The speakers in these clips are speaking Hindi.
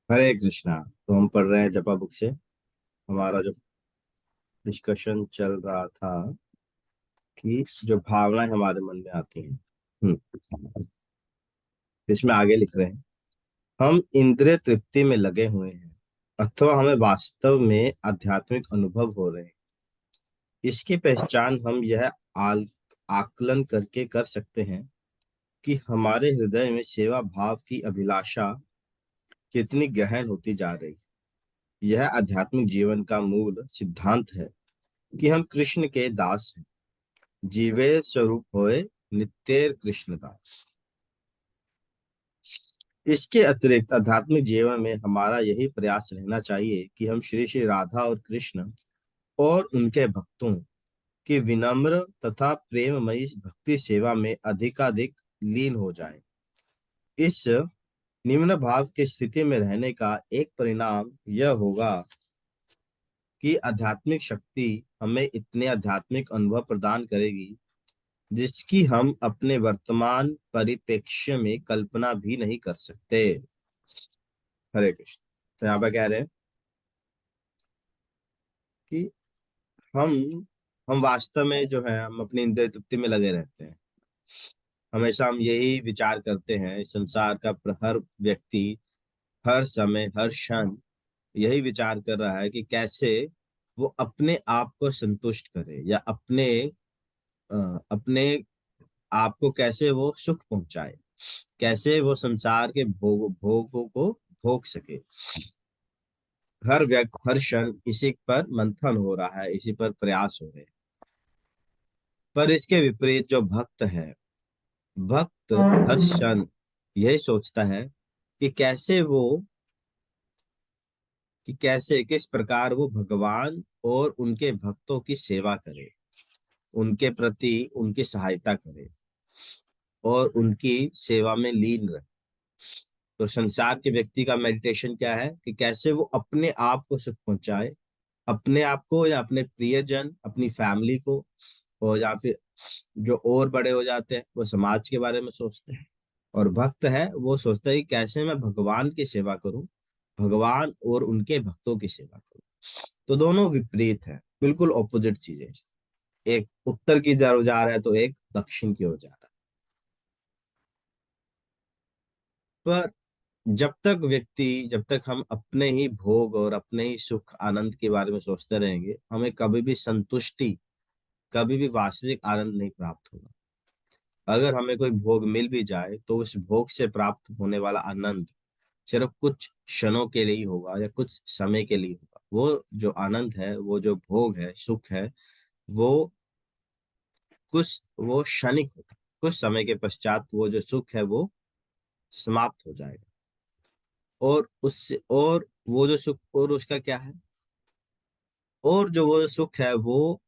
हरे कृष्णा। तो हम पढ़ रहे हैं जपा बुक से। हमारा जो डिस्कशन चल रहा था कि जो भावनाएं हमारे मन में आती हैं। इसमें आगे लिख रहे हैं, हम इंद्रिय तृप्ति में लगे हुए हैं अथवा हमें वास्तव में आध्यात्मिक अनुभव हो रहे हैं। इसकी पहचान हम यह आकलन करके कर सकते हैं कि हमारे हृदय में सेवा भाव की अभिलाषा कितनी गहन होती जा रही है। यह आध्यात्मिक जीवन का मूल सिद्धांत है कि हम कृष्ण के दास हैं, जीवे स्वरूप होए नित्य कृष्ण दास। इसके अतिरिक्त आध्यात्मिक जीवन में हमारा यही प्रयास रहना चाहिए कि हम श्री श्री राधा और कृष्ण और उनके भक्तों की विनम्र तथा प्रेममयी भक्ति सेवा में अधिकाधिक लीन हो जाएं। इस निम्न भाव की स्थिति में रहने का एक परिणाम यह होगा कि आध्यात्मिक शक्ति हमें इतने आध्यात्मिक अनुभव प्रदान करेगी जिसकी हम अपने वर्तमान परिप्रेक्ष्य में कल्पना भी नहीं कर सकते। हरे कृष्ण। तो यहाँ पर कह रहे हैं कि हम हम वास्तव में जो है हम अपनी इंद्रिय तृप्ति में लगे रहते हैं। हमेशा हम यही विचार करते हैं, संसार का हर व्यक्ति हर समय हर क्षण यही विचार कर रहा है कि कैसे वो अपने आप को संतुष्ट करे या अपने आप को कैसे वो सुख पहुंचाए, कैसे वो संसार के भोगों को भोग सके। हर व्यक्ति हर क्षण इसी पर मंथन हो रहा है, इसी पर प्रयास हो रहे हैं। पर इसके विपरीत जो भक्त है, भक्त हर क्षण यही सोचता है कि कैसे किस प्रकार वो भगवान और उनके भक्तों की सेवा करे, उनके प्रति उनकी सहायता करे और उनकी सेवा में लीन रहे। तो संसार के व्यक्ति का मेडिटेशन क्या है कि कैसे वो अपने आप को सुख पहुंचाए, अपने आप को या अपने प्रियजन, अपनी फैमिली को, और या फिर जो और बड़े हो जाते हैं वो समाज के बारे में सोचते हैं। और भक्त है वो सोचता है कि कैसे मैं भगवान की सेवा करूं, भगवान और उनके भक्तों की सेवा करूं। तो दोनों विपरीत है, बिल्कुल ऑपोजिट चीजें। एक उत्तर की तरफ जा रहा है तो एक दक्षिण की ओर जा रहा है। पर जब तक हम अपने ही भोग और अपने ही सुख आनंद के बारे में सोचते रहेंगे, हमें कभी भी संतुष्टि, कभी भी वास्तविक आनंद नहीं प्राप्त होगा। अगर हमें कोई भोग मिल भी जाए तो उस भोग से प्राप्त होने वाला आनंद सिर्फ कुछ क्षणों के लिए ही होगा या कुछ समय के लिए होगा। वो जो आनंद है, वो जो भोग है, सुख है, वो वो क्षणिक होता है। कुछ समय के पश्चात वो जो सुख है वो समाप्त हो जाएगा। और वो जो सुख और उसका क्या है, और जो वो सुख है वो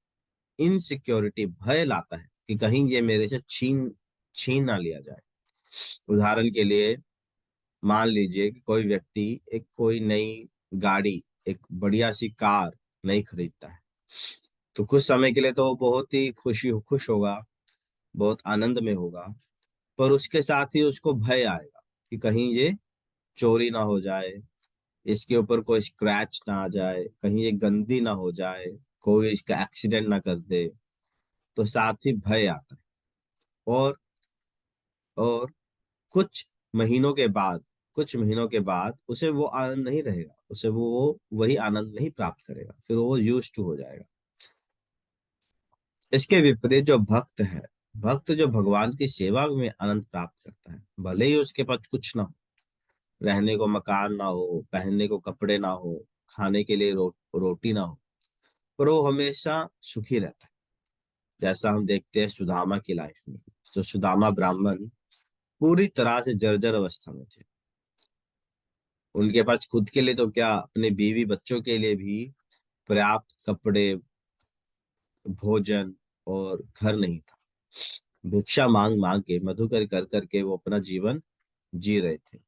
इनसिक्योरिटी, भय लाता है कि कहीं ये मेरे से छीन छीन ना लिया जाए। उदाहरण के लिए मान लीजिए कि कोई व्यक्ति एक कोई नई गाड़ी, एक बढ़िया सी कार नहीं खरीदता है। तो कुछ समय के लिए तो वो बहुत ही खुश होगा, बहुत आनंद में होगा। पर उसके साथ ही उसको भय आएगा कि कहीं ये चोरी ना हो जाए, इसके ऊपर कोई स्क्रैच ना आ जाए, कहीं ये गंदी ना हो जाए, कोई इसका एक्सीडेंट ना कर दे। तो साथ ही भय आता है। और और कुछ महीनों के बाद कुछ महीनों के बाद उसे वो आनंद नहीं रहेगा, उसे वो वही आनंद नहीं प्राप्त करेगा, फिर वो यूज टू हो जाएगा। इसके विपरीत जो भक्त है, भक्त जो भगवान की सेवा में आनंद प्राप्त करता है, भले ही उसके पास कुछ ना हो, रहने को मकान ना हो, पहनने को कपड़े ना हो, खाने के लिए रोटी ना हो, पर वो हमेशा सुखी रहता है। जैसा हम देखते हैं सुदामा की लाइफ में। तो सुदामा ब्राह्मण पूरी तरह से जर्जर अवस्था में थे। उनके पास खुद के लिए तो क्या, अपने बीवी बच्चों के लिए भी पर्याप्त कपड़े, भोजन और घर नहीं था। भिक्षा मांग मांग के, मधुकर कर करके वो अपना जीवन जी रहे थे।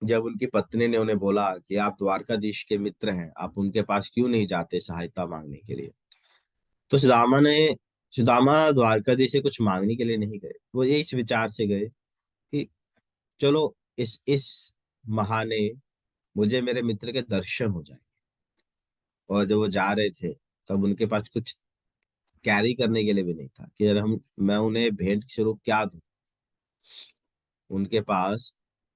जब उनकी पत्नी ने उन्हें बोला कि आप द्वारकाधीश के मित्र हैं, आप उनके पास क्यों नहीं जाते सहायता मांगने के लिए, तो सुदामा द्वारकाधीश से कुछ मांगने के लिए नहीं गए। वो ये इस विचार से गए कि चलो इस महाने मुझे मेरे मित्र के दर्शन हो जाए। और जब वो जा रहे थे तब उनके पास कुछ कैरी करने के लिए भी नहीं था कि यार हम मैं उन्हें भेंट स्वरूप क्या दूं। उनके पास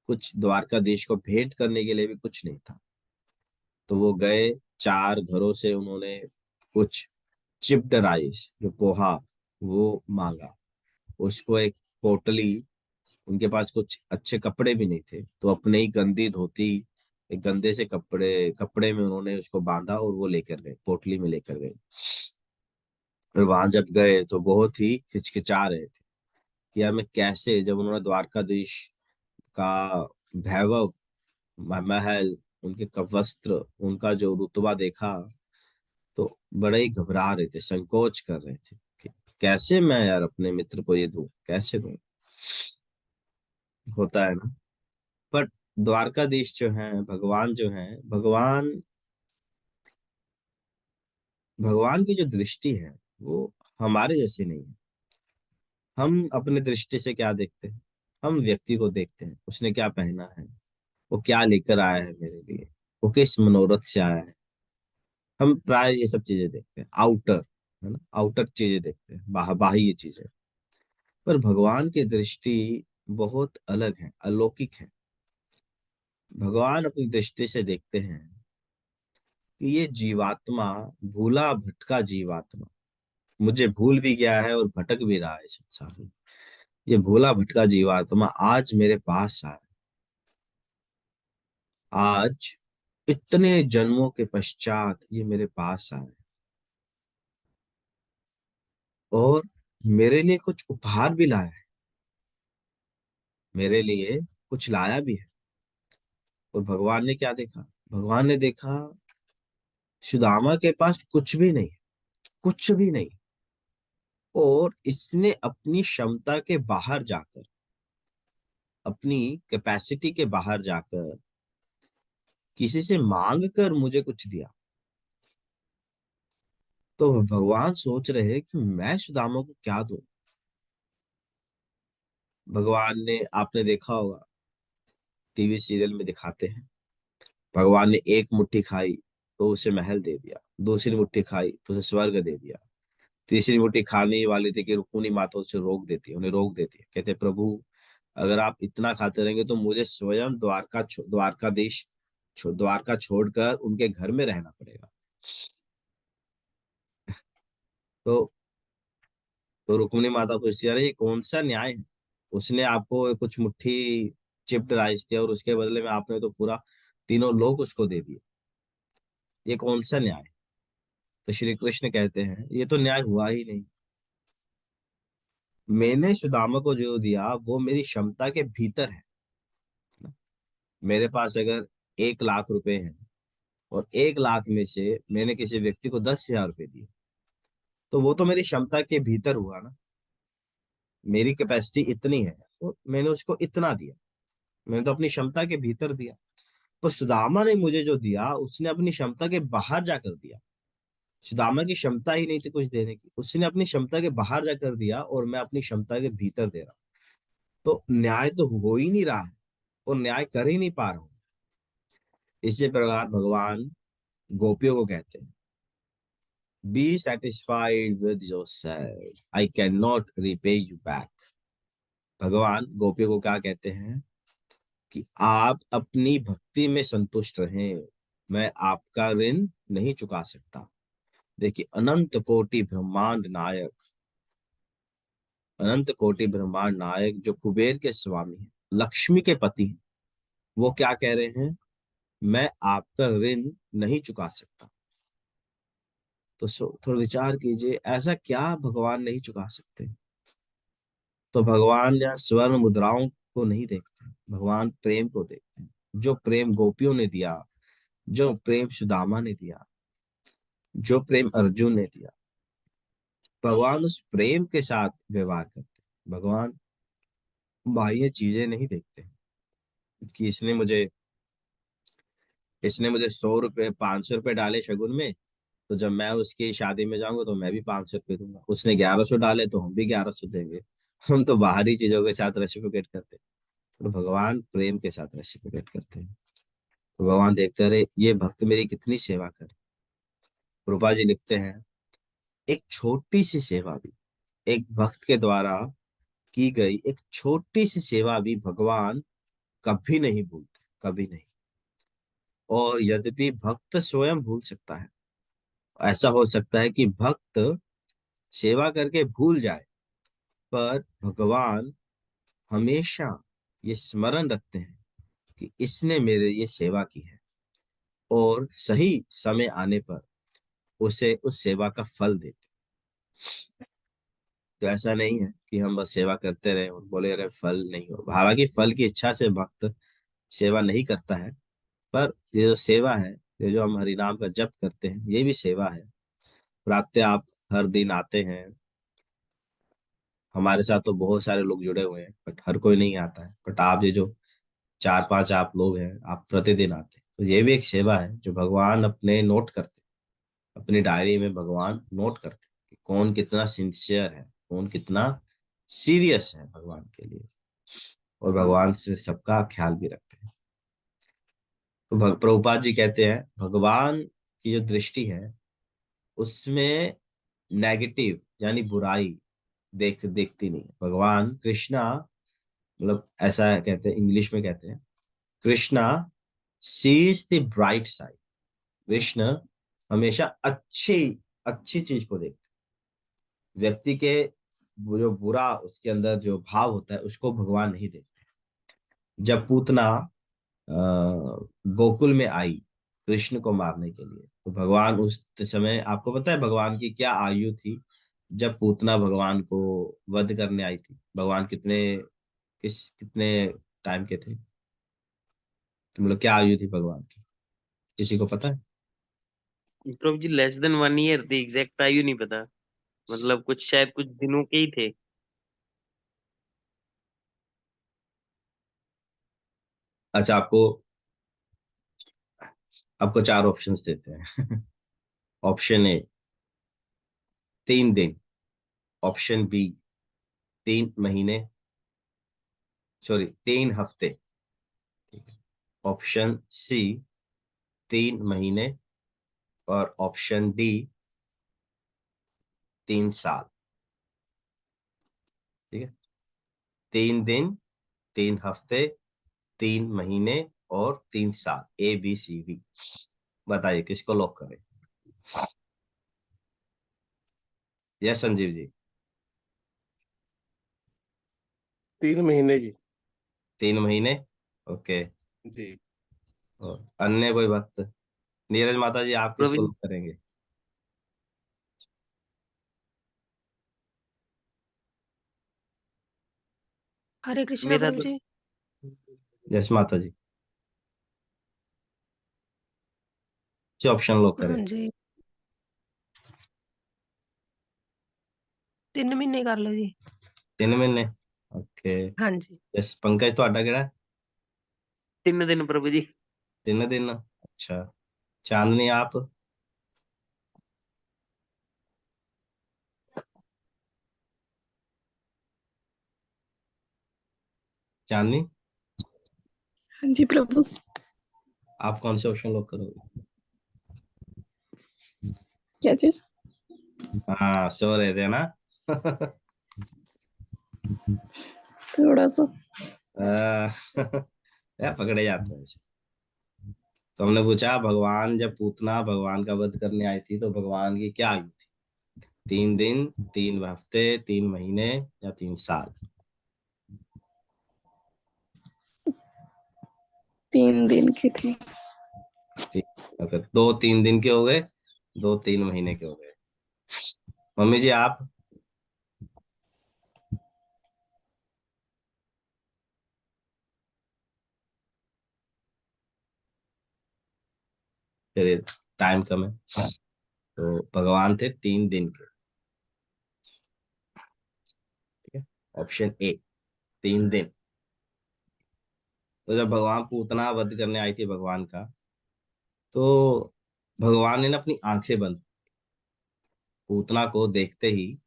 कुछ द्वारकाधीश को भेंट करने के लिए भी कुछ नहीं था। तो वो गए, 4 घरों से उन्होंने कुछ चिप्ड राइस जो पोहा वो मांगा। उसको एक पोटली, उनके पास कुछ अच्छे कपड़े भी नहीं थे तो अपने ही गंदी धोती, एक गंदे से कपड़े में उन्होंने उसको बांधा और वो लेकर गए, पोटली में लेकर गए। और वहां जब गए तो बहुत ही हिचकिचा रहे थे कि यार मैं कैसे, जब उन्होंने द्वारकाधीश का वैभव, महल, उनके वस्त्र, उनका जो रुतबा देखा तो बड़े ही घबरा रहे थे, संकोच कर रहे थे कि कैसे मैं यार अपने मित्र को ये दूं, कैसे दूं। होता है ना। बट द्वारकाधीश जो है, भगवान जो है, भगवान की जो दृष्टि है वो हमारे जैसी नहीं है। हम अपने दृष्टि से क्या देखते हैं? हम व्यक्ति को देखते हैं, उसने क्या पहना है, वो क्या लेकर आया है मेरे लिए, वो किस मनोरथ से आया है। हम प्राय ये सब चीजें देखते हैं, आउटर, है ना, आउटर चीजें देखते हैं, बाह्य चीजें। पर भगवान की दृष्टि बहुत अलग है, अलौकिक है। भगवान अपनी दृष्टि से देखते हैं कि ये जीवात्मा, भूला भटका जीवात्मा, मुझे भूल भी गया है और भटक भी रहा है संसार में। ये भूला भटका जीवात्मा आज मेरे पास आया, आज इतने जन्मों के पश्चात ये मेरे पास आया और मेरे लिए कुछ उपहार भी लाया है, मेरे लिए कुछ लाया भी है। और भगवान ने क्या देखा? भगवान ने देखा सुदामा के पास कुछ भी नहीं, कुछ भी नहीं। और इसने अपनी क्षमता के बाहर जाकर, अपनी कैपेसिटी के बाहर जाकर किसी से मांग कर मुझे कुछ दिया। तो भगवान सोच रहे हैं कि मैं सुदामा को क्या दूं। भगवान ने, आपने देखा होगा, टीवी सीरियल में दिखाते हैं, भगवान ने एक मुट्ठी खाई तो उसे महल दे दिया, दूसरी मुट्ठी खाई तो उसे स्वर्ग दे दिया, तीसरी मुट्ठी खाने ही वाली थी कि रुक्मिणी माता उसे रोक देती है, उन्हें रोक देती है, कहते प्रभु अगर आप इतना खाते रहेंगे तो मुझे स्वयं द्वारका छोड़कर उनके घर में रहना पड़ेगा। तो तो रुक्मिणी माता पूछती है, अरे ये कौन सा न्याय है? उसने आपको कुछ मुट्ठी चिप्ड राइस दिया और उसके बदले में आपने तो पूरा तीनों लोग उसको दे दिए, ये कौन सा न्याय? तो श्री कृष्ण कहते हैं ये तो न्याय हुआ ही नहीं। मैंने सुदामा को जो दिया वो मेरी क्षमता के भीतर है ना। मेरे पास अगर 1 लाख रुपए हैं और 1 लाख में से मैंने किसी व्यक्ति को 10,000 रुपये दिए तो वो तो मेरी क्षमता के भीतर हुआ ना। मेरी कैपेसिटी इतनी है तो मैंने उसको इतना दिया, मैंने तो अपनी क्षमता के भीतर दिया। पर सुदामा ने मुझे जो दिया उसने अपनी क्षमता के बाहर जाकर दिया। सुदामा की क्षमता ही नहीं थी कुछ देने की, उसने अपनी क्षमता के बाहर जाकर दिया और मैं अपनी क्षमता के भीतर दे रहा। तो न्याय तो हो ही नहीं रहा है और न्याय कर ही नहीं पा रहा हूं। इसी प्रकार भगवान गोपियों को कहते हैं, be satisfied with your self, I can not repay you back. भगवान गोपियों को क्या कहते हैं कि आप अपनी भक्ति में संतुष्ट रहें, मैं आपका ऋण नहीं चुका सकता। देखिए, अनंत कोटि ब्रह्मांड नायक जो कुबेर के स्वामी हैं, लक्ष्मी के पति हैं, वो क्या कह रहे हैं? मैं आपका ऋण नहीं चुका सकता। तो थोड़ा विचार कीजिए, ऐसा क्या भगवान नहीं चुका सकते? तो भगवान या स्वर्ण मुद्राओं को नहीं देखते, भगवान प्रेम को देखते हैं। जो प्रेम गोपियों ने दिया, जो प्रेम सुदामा ने दिया, जो प्रेम अर्जुन ने दिया, भगवान उस प्रेम के साथ व्यवहार करते हैं। भगवान बाह्य चीजें नहीं देखते कि इसने मुझे 100 रुपए, 500 रुपए डाले शगुन में, तो जब मैं उसकी शादी में जाऊंगा तो मैं भी 500 रुपये दूंगा। उसने 1100 डाले तो हम भी 1100 देंगे। हम तो बाहरी चीजों के साथ रेसिप्रोकेट करते हैं। और भगवान प्रेम के साथ रेसिप्रोकेट करते हैं। तो भगवान देखते रहे ये भक्त मेरी कितनी सेवा करे। रूपा जी लिखते हैं, एक छोटी सी सेवा भी, एक भक्त के द्वारा की गई एक छोटी सी सेवा भी भगवान कभी नहीं भूलते, कभी नहीं। और यद्यपि भक्त स्वयं भूल सकता है, ऐसा हो सकता है कि भक्त सेवा करके भूल जाए, पर भगवान हमेशा ये स्मरण रखते हैं कि इसने मेरे लिए सेवा की है, और सही समय आने पर उसे उस सेवा का फल देते। तो ऐसा नहीं है कि हम बस सेवा करते रहे और बोले अरे फल नहीं हो। हालांकि फल की इच्छा से भक्त सेवा नहीं करता है, पर ये जो सेवा है, ये जो हम हरि नाम का जप करते हैं, ये भी सेवा है। प्रातः आप हर दिन आते हैं, हमारे साथ तो बहुत सारे लोग जुड़े हुए हैं, बट हर कोई नहीं आता है। बट आप ये जो 4-5 आप लोग हैं, आप प्रतिदिन आते हैं, तो ये भी एक सेवा है जो भगवान अपने नोट करते हैं। अपनी डायरी में भगवान नोट करते हैं कि कौन कितना सिंसियर है, कौन कितना सीरियस है भगवान के लिए, और भगवान से सबका ख्याल भी रखते हैं। तो प्रभुपाद जी कहते हैं भगवान की जो दृष्टि है उसमें नेगेटिव यानी बुराई देखती नहीं है। भगवान कृष्णा, मतलब ऐसा कहते हैं, इंग्लिश में कहते हैं, Krishna sees the bright side. Krishna हमेशा अच्छी अच्छी चीज को देखते हैं। व्यक्ति के वो जो बुरा उसके अंदर जो भाव होता है उसको भगवान नहीं देखते। जब पूतना अ, गोकुल में आई कृष्ण को मारने के लिए, तो भगवान उस समय, आपको पता है भगवान की क्या आयु थी जब पूतना भगवान को वध करने आई थी? भगवान कितने टाइम के थे? तो मतलब क्या आयु थी भगवान की, किसी को पता है? प्रभु जी लेस देन 1 ईयर थे, एग्जैक्ट आयु नहीं पता। मतलब कुछ शायद कुछ दिनों के ही थे। अच्छा, आपको आपको 4 ऑप्शंस देते हैं। ऑप्शन ए 3 दिन, ऑप्शन बी 3 महीने, सॉरी 3 हफ्ते, ऑप्शन सी 3 महीने, और ऑप्शन डी 3 साल। ठीक है, 3 दिन, 3 हफ्ते, 3 महीने, और 3 साल, ABCD। बताइए किसको लॉक करें? यस संजीव जी। 3 महीने जी। 3 महीने, ओके। जी। और अन्य कोई भक्त? नीरज माता जी, आप प्रभु किसको जी लॉक करेंगे? हरे कृष्णा मेरा प्रभु तो जी। यस माता जी, जो ऑप्शन लॉक हाँ करें? जी, 3 महीने कर लो जी। 3 महीने, ओके। हाँ जी। यस पंकज, ਤੁਹਾਡਾ ਕਿਹੜਾ? 3 दिन प्रभु जी। 3 दिन, अच्छा। चांदनी आप? चांदनी, हाँ जी प्रभु। आप कौन से ऑप्शन लॉक करोगे? क्या चीज? हाँ, सो रहे थे ना? थोड़ा सा। आ, यार पकड़े जाते हैं ऐसे। तो हमने पूछा भगवान जब पूतना भगवान का वध करने आई थी तो भगवान की क्या आयु थी? 3 दिन, 3 हफ्ते, 3 महीने, या 3 साल? 3 दिन की थी। तीन, अगर 2 3 दिन के हो गए, 2 3 महीने के हो गए। मम्मी जी आप? चलिए, टाइम कम है, तो भगवान थे 3 दिन के। ठीक है, ऑप्शन ए 3 दिन। तो जब भगवान पूतना वध करने आई थी भगवान का, तो भगवान ने ना अपनी आंखें बंद, पूतना को देखते ही,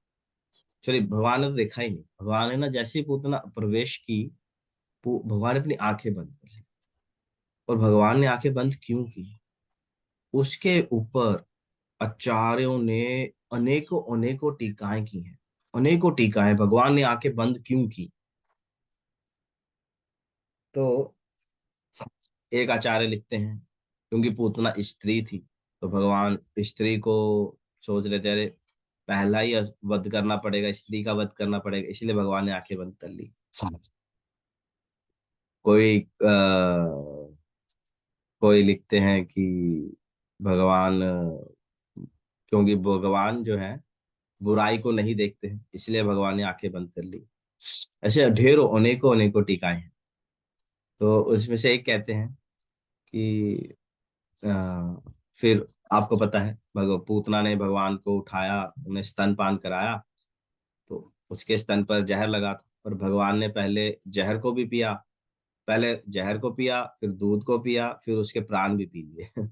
चलिए भगवान ने तो देखा ही नहीं, भगवान ने ना जैसे ही पूतना प्रवेश की, भगवान ने अपनी आंखें बंद कर ली। और भगवान ने आंखें बंद क्यों की? उसके ऊपर आचार्यों ने अनेकों अनेकों टीकाएं की हैं। अनेकों टीकाएं, भगवान ने आंखें बंद क्यों की? तो एक आचार्य लिखते हैं क्योंकि पूतना स्त्री थी, तो भगवान स्त्री को सोच लेते, अरे पहला ही वध करना पड़ेगा, स्त्री का वध करना पड़ेगा, इसलिए भगवान ने आंखें बंद कर ली। कोई कोई लिखते हैं कि भगवान क्योंकि भगवान जो है बुराई को नहीं देखते हैं, इसलिए भगवान ने आंखें बंद कर ली। ऐसे ढेरों अनेकों अनेकों टीकाएं हैं। तो उसमें से एक कहते हैं कि फिर आपको पता है पूतना ने भगवान को उठाया, उन्हें स्तनपान कराया, तो उसके स्तन पर जहर लगा था, पर भगवान ने पहले जहर को भी पिया, पहले जहर को पिया, फिर दूध को पिया, फिर उसके प्राण भी पी लिए।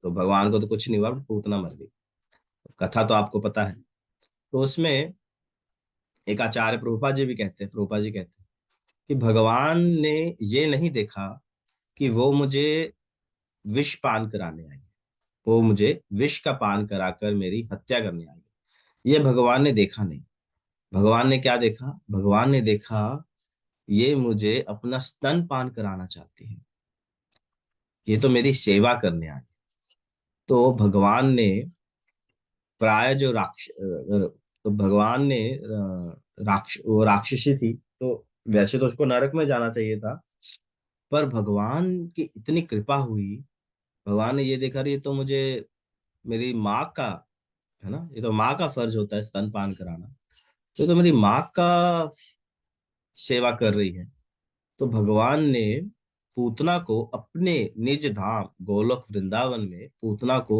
तो भगवान को तो कुछ नहीं हुआ, पूतना मर गई। कथा तो आपको पता है। तो उसमें एक आचार्य प्रभुपाद जी भी कहते हैं, प्रभुपाद जी कहते हैं कि भगवान ने ये नहीं देखा कि वो मुझे विष पान कराने आई, वो मुझे विष का पान कराकर मेरी हत्या करने आई, ये भगवान ने देखा नहीं। भगवान ने क्या देखा? भगवान ने देखा ये मुझे अपना स्तन पान कराना चाहती है, ये तो मेरी सेवा करने आई। तो भगवान ने प्राय जो तो भगवान ने वो राक्षसी थी, तो वैसे तो उसको नरक में जाना चाहिए था, पर भगवान की इतनी कृपा हुई, भगवान ने ये देखा, ये तो मुझे मेरी माँ का है ना, ये तो माँ का फर्ज होता है स्तनपान कराना, तो मेरी माँ का सेवा कर रही है। तो भगवान ने पूतना को अपने निज धाम गोलोक वृंदावन में पूतना को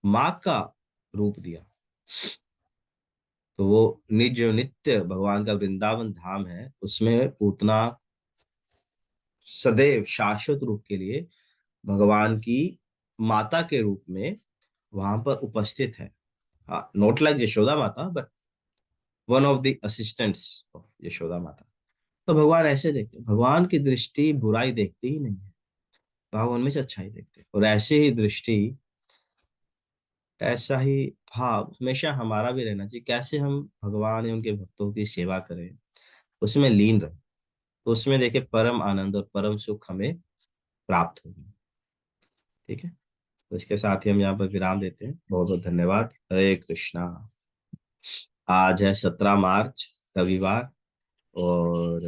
माँ का रूप दिया। तो वो निज नित्य भगवान का वृंदावन धाम है, उसमें पूतना सदैव शाश्वत रूप के लिए भगवान की माता के रूप में वहां पर उपस्थित है। हाँ, नॉट लाइक यशोदा माता, but one of the assistants of Yashoda माता। तो भगवान ऐसे देखते, भगवान की दृष्टि बुराई देखती ही नहीं है, भगवान में से अच्छाई देखते हैं। और ऐसे ही दृष्टि, ऐसा ही भाव हमेशा हमारा भी रहना चाहिए। कैसे हम भगवान एवं उनके भक्तों की सेवा करें, उसमें लीन रहे, तो उसमें देखिए परम आनंद और परम सुख हमें प्राप्त होगी। ठीक है, तो इसके साथ ही हम यहाँ पर विराम देते हैं। बहुत बहुत धन्यवाद। हरे कृष्णा। आज है 17 मार्च, रविवार, और